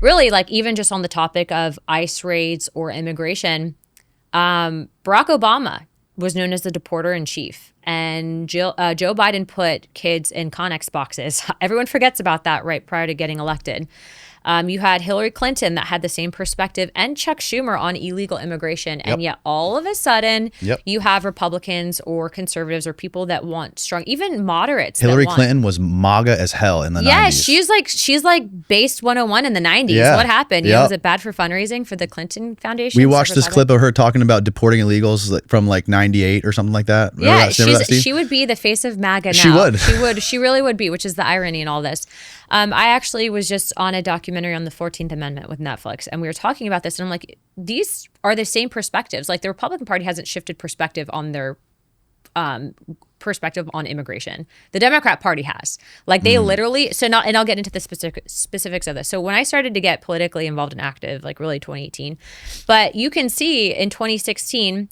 really, like, even just on the topic of ICE raids or immigration, Barack Obama was known as the deporter in chief. And Joe Biden put kids in Connex boxes. Everyone forgets about that right prior to getting elected. You had Hillary Clinton that had the same perspective, and Chuck Schumer on illegal immigration. And yet all of a sudden, you have Republicans or conservatives or people that want strong, even moderates. Hillary Clinton was MAGA as hell in the 90s. Yeah, she's like based 101 in the 90s. Yeah. What happened? You know, was it bad for fundraising for the Clinton Foundation? We watched this clip of her talking about deporting illegals from like 98 or something like that. Remember she would be the face of MAGA now. She really would be, which is the irony in all this. I actually was just on a documentary on the 14th Amendment with Netflix, and we were talking about this, and I'm like, these are the same perspectives. Like, the Republican Party hasn't shifted perspective on their perspective on immigration. The Democrat Party has. Like, they literally, and I'll get into the specifics of this. So when I started to get politically involved and active, like really 2018, but you can see in 2016,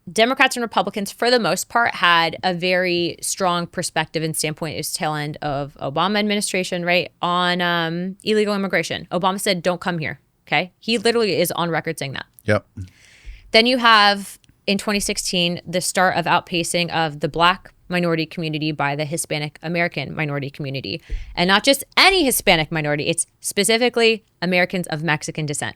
Democrats and Republicans, for the most part, had a very strong perspective and standpoint is tail end of Obama administration, right, on illegal immigration. Obama said, don't come here, okay? He literally is on record saying that. Yep. Then you have, in 2016, the start of outpacing of the Black minority community by the Hispanic American minority community. And not just any Hispanic minority, it's specifically Americans of Mexican descent.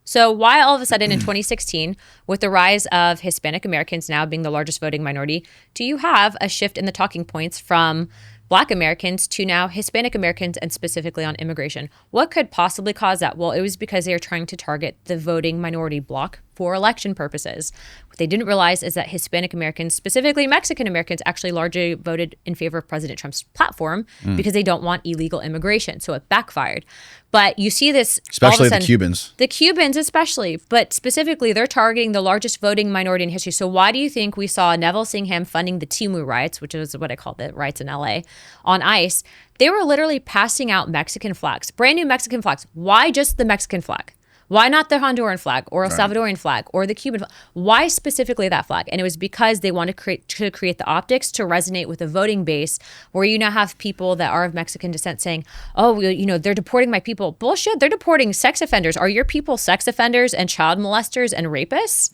So why all of a sudden in 2016, with the rise of Hispanic Americans now being the largest voting minority, do you have a shift in the talking points from Black Americans to now Hispanic Americans, and specifically on immigration? What could possibly cause that? Well, it was because they are trying to target the voting minority bloc for election purposes. What they didn't realize is that Hispanic Americans, specifically Mexican Americans, actually largely voted in favor of President Trump's platform because they don't want illegal immigration. So it backfired. But you see this, especially the Cubans. The Cubans especially, but specifically they're targeting the largest voting minority in history. So why do you think we saw Neville Singham funding the Timu riots, which is what I call the riots in LA, on ICE? They were literally passing out Mexican flags, brand new Mexican flags. Why just the Mexican flag? Why not the Honduran flag or El Salvadorian flag or the Cuban flag? Why specifically that flag? And it was because they wanted to create the optics to resonate with a voting base where you now have people that are of Mexican descent saying, oh, you know, they're deporting my people. Bullshit, they're deporting sex offenders. Are your people sex offenders and child molesters and rapists?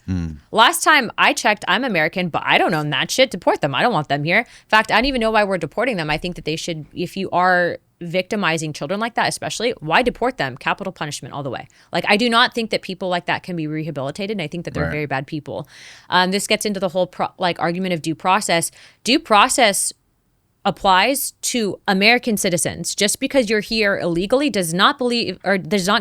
Last time I checked, I'm American, but I don't own that shit. Deport them. I don't want them here. In fact, I don't even know why we're deporting them. I think that they should, if you are victimizing children like that, especially, why deport them? Capital punishment all the way. Like, I do not think that people like that can be rehabilitated, and I think that they're very bad people. This gets into the whole argument of due process. Due process applies to American citizens. Just because you're here illegally does not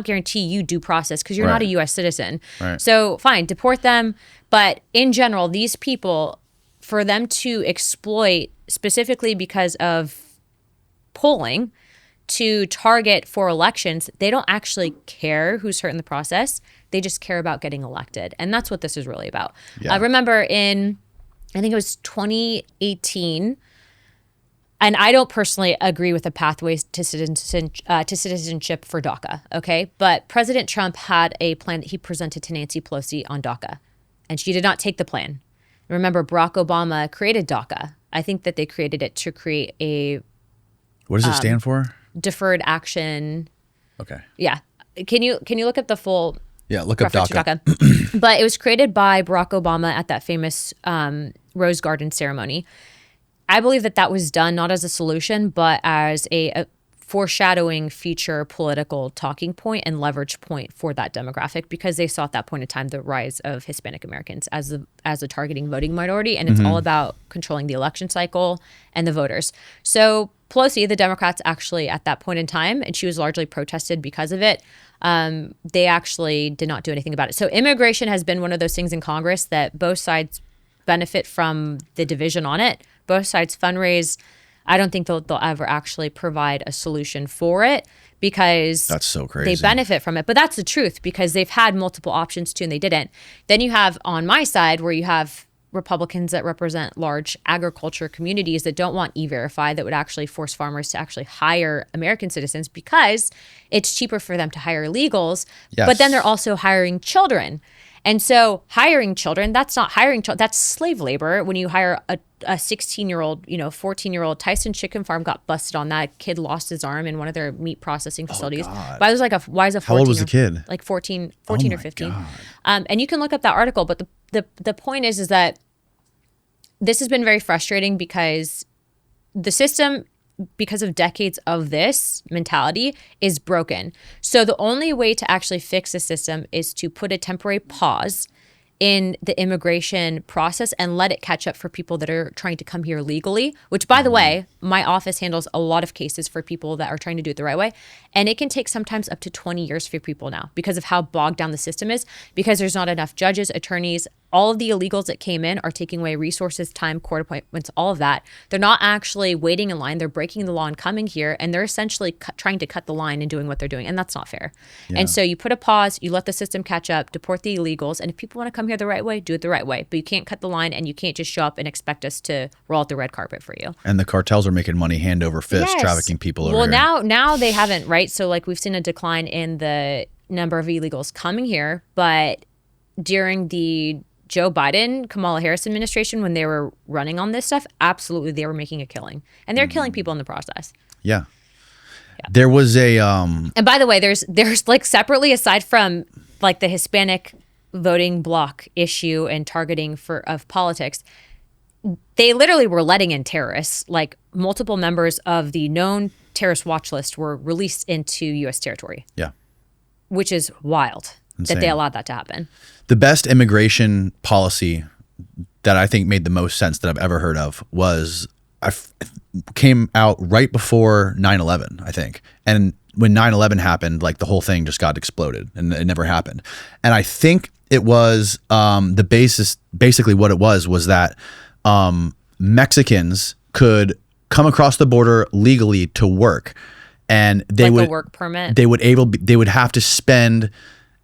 guarantee you due process because you're not a U.S. citizen. So fine, deport them. But in general, these people, for them to exploit specifically because of polling to target for elections, they don't actually care who's hurt in the process. They just care about getting elected. And that's what this is really about. I remember in, I think it was 2018, and I don't personally agree with the pathways to citizenship for DACA, okay? But President Trump had a plan that he presented to Nancy Pelosi on DACA, and she did not take the plan. Remember, Barack Obama created DACA. I think that they created it to create a... What does it stand for? Deferred action. Okay. Yeah. Can you look up the full... Yeah, look up DACA. But it was created by Barack Obama at that famous Rose Garden ceremony. I believe that was done not as a solution, but as a foreshadowing future political talking point and leverage point for that demographic, because they saw at that point in time the rise of Hispanic Americans as a targeting voting minority, and it's all about controlling the election cycle and the voters. So Pelosi, the Democrats actually at that point in time, and she was largely protested because of it, they actually did not do anything about it. So immigration has been one of those things in Congress that both sides benefit from the division on it. Both sides fundraise. I don't think they'll ever actually provide a solution for it because that's so crazy. They benefit from it. But that's the truth because they've had multiple options too and they didn't. Then you have on my side where you have Republicans that represent large agriculture communities that don't want E-Verify, that would actually force farmers to actually hire American citizens because it's cheaper for them to hire illegals. Yes. But then they're also hiring children. And so hiring children, that's not hiring children, that's slave labor. When you hire a 16-year-old, 14-year-old, Tyson Chicken Farm got busted on that. Kid lost his arm in one of their meat processing facilities. God. Why is a 14? How old was the kid? Like 14 Oh or my 15. God. And you can look up that article, but the point is that this has been very frustrating because the system, because of decades of this mentality, is broken. So the only way to actually fix the system is to put a temporary pause in the immigration process and let it catch up for people that are trying to come here legally, which, by the way, my office handles a lot of cases for people that are trying to do it the right way. And it can take sometimes up to 20 years for people now because of how bogged down the system is, because there's not enough judges, attorneys. All of the illegals that came in are taking away resources, time, court appointments, all of that. They're not actually waiting in line. They're breaking the law and coming here, and they're essentially trying to cut the line and doing what they're doing, and that's not fair. Yeah. And so you put a pause, you let the system catch up, deport the illegals, and if people want to come here the right way, do it the right way. But you can't cut the line, and you can't just show up and expect us to roll out the red carpet for you. And the cartels are making money hand over fist, Yes. trafficking people over Well, here. now they haven't, right? So like we've seen a decline in the number of illegals coming here, but during the Joe Biden, Kamala Harris administration, when they were running on this stuff, absolutely they were making a killing. And they're killing people in the process. Yeah. There was a And by the way, there's like separately, aside from like the Hispanic voting bloc issue and targeting of politics, they literally were letting in terrorists. Like multiple members of the known terrorist watch list were released into U.S. territory. Yeah. Which is wild that they Insane. allowed that to happen. The best immigration policy that I think made the most sense that I've ever heard of was came out right before 9/11, I think. And when 9/11 happened, like the whole thing just got exploded and it never happened. And I think it was basically what it was that Mexicans could come across the border legally to work, and they Like a would work permit? They would have to spend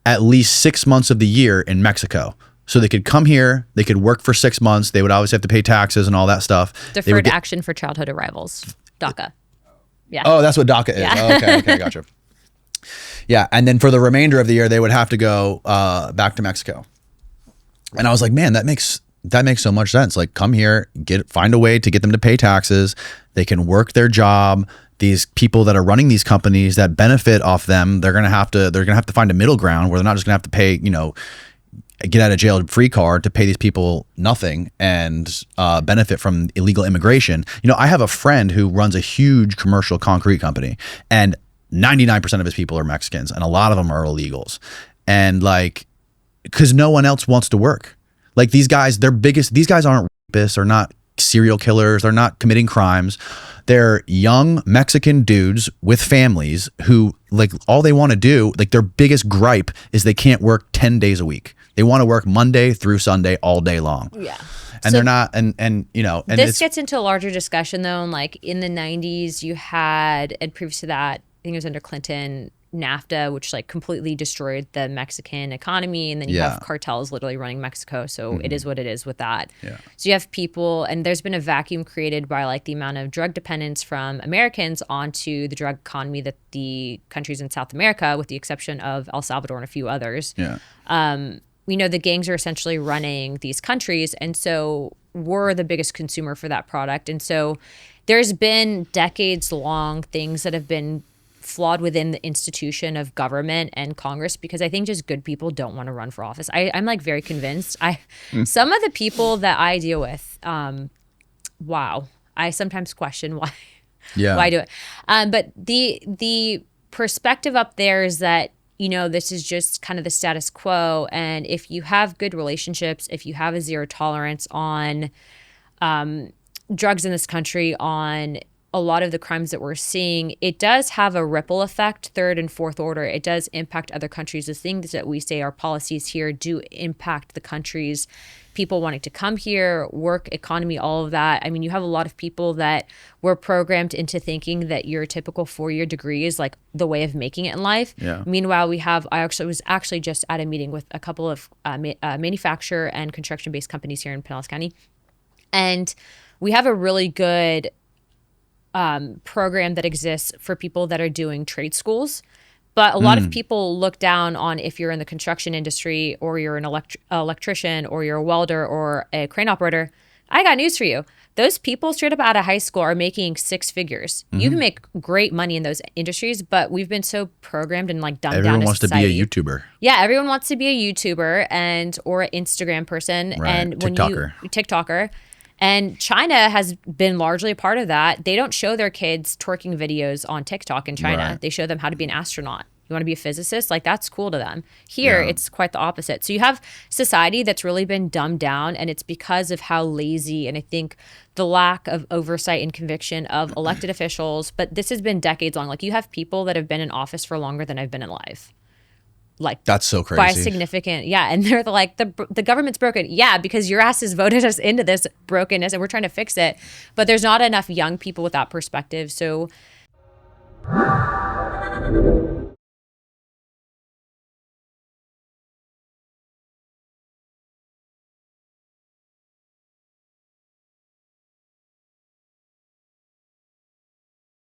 at least 6 months of the year in Mexico. So they could come here, they could work for 6 months. They would always have to pay taxes and all that stuff. They would Deferred action for childhood arrivals, DACA. Yeah. Oh, that's what DACA is. Yeah. Oh, okay, gotcha. Yeah, and then for the remainder of the year, they would have to go back to Mexico. And I was like, man, that makes so much sense. Like, come here, find a way to get them to pay taxes. They can work their job. These people that are running these companies that benefit off them, they're gonna have to find a middle ground where they're not just gonna have to pay, get out of jail free card to pay these people nothing and benefit from illegal immigration. I have a friend who runs a huge commercial concrete company, and 99% of his people are Mexicans, and a lot of them are illegals. And like, because no one else wants to work. Like these guys, these guys aren't rapists, or not serial killers, they're not committing crimes. They're young Mexican dudes with families who, like, all they want to do, like their biggest gripe is they can't work 10 days a week. They want to work Monday through Sunday all day long. Yeah. And they're not, and this gets into a larger discussion though. And like in the 90s, you had, and previous to that, I think it was under Clinton, NAFTA, which like completely destroyed the Mexican economy. And then you have cartels literally running Mexico. So it is what it is with that. Yeah. So you have people, and there's been a vacuum created by like the amount of drug dependence from Americans onto the drug economy that the countries in South America, with the exception of El Salvador and a few others, Yeah. The gangs are essentially running these countries. And so we're the biggest consumer for that product. And so there's been decades long things that have been flawed within the institution of government and Congress, because I think just good people don't want to run for office. I'm like very convinced. Some of the people that I deal with, wow, I sometimes question why do it. But the perspective up there is that, this is just kind of the status quo. And if you have good relationships, if you have a zero tolerance on drugs in this country, on a lot of the crimes that we're seeing, it does have a ripple effect, third and fourth order. It does impact other countries. The things that we say our policies here do impact the countries, people wanting to come here, work, economy, all of that. I mean, you have a lot of people that were programmed into thinking that your typical 4-year degree is like the way of making it in life. Yeah. Meanwhile, I was actually just at a meeting with a couple of manufacturer and construction-based companies here in Pinellas County. And we have a really good program that exists for people that are doing trade schools, But a lot of people look down on if you're in the construction industry or you're an electrician or you're a welder or a crane operator. I got news for you. Those people straight up out of high school are making six figures. You can make great money in those industries, but we've been so programmed and like dumbed down. Everyone wants to be a YouTuber. Yeah, everyone wants to be a YouTuber or an Instagram person, Right. and TikToker. And China has been largely a part of that. They don't show their kids twerking videos on TikTok in China. Right. They show them how to be an astronaut. You want to be a physicist? Like, that's cool to them. Here, Yeah. it's quite the opposite. So you have society that's really been dumbed down, and it's because of how lazy and I think the lack of oversight and conviction of elected officials. But this has been decades long. Like, you have people that have been in office for longer than I've been alive. Like, That's so crazy. by a significant, and they're like, the government's broken. Yeah, because your asses voted us into this brokenness and we're trying to fix it. But there's not enough young people with that perspective. So